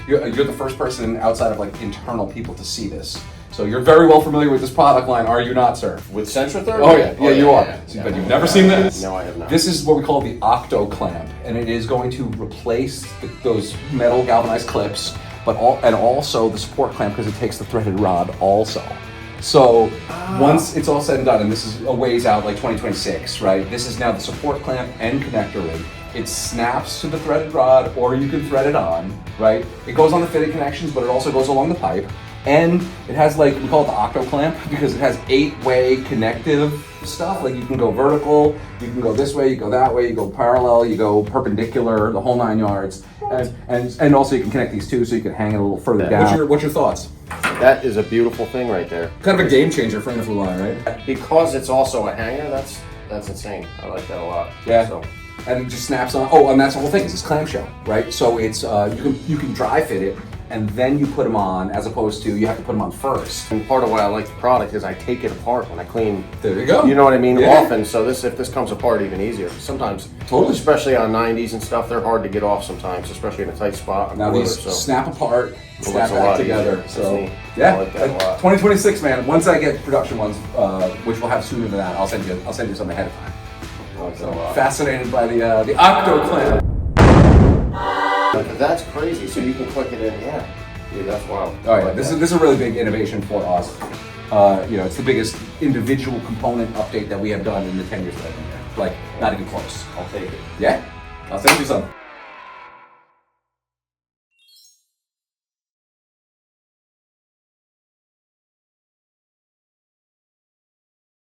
you're the first person outside of like internal people to see this. So you're very well familiar with this product line, are you not, sir? With Centrotherm? Oh yeah, you are. Yeah. But you've never seen this? No, I have not. This is what we call the Octo Clamp, and it is going to replace those metal galvanized clips, but also the support clamp because it takes the threaded rod also. So once it's all said and done, and this is a ways out, like 2026, right? This is now the support clamp and connector rig. It snaps to the threaded rod, or you can thread it on, right? It goes on the fitted connections, but it also goes along the pipe. And it has, like, we call it the Octo Clamp because it has 8-way connective stuff. Like, you can go vertical, you can go this way, you go that way, you go parallel, you go perpendicular, the whole 9 yards. And also you can connect these two so you can hang it a little further down. What's your thoughts? That is a beautiful thing right there. Kind of a game changer for InnoFlue line, right? Because it's also a hanger, that's insane. I like that a lot. Yeah. So. And it just snaps on. Oh, and that's the whole thing, is this clamshell, right? So it's, you can dry fit it, and then you put them on, as opposed to you have to put them on first. And part of why I like the product is I take it apart when I clean. There you go. You know what I mean? Yeah. Often, so if this comes apart even easier. Sometimes, totally, especially on 90s and stuff, they're hard to get off sometimes, especially in a tight spot. Now these snap apart, snap back together. So yeah, I like that a lot. 2026, man. Once I get production ones, which we'll have sooner than that, I'll send you something ahead of time. So fascinated by the Octo Clamp. That's crazy. So you can click it in. Yeah, dude, that's wild. Oh yeah, this is a really big innovation for us. It's the biggest individual component update that we have done in the 10 years that I've been here. Like, not even close. I'll take it. Yeah, I'll send you some.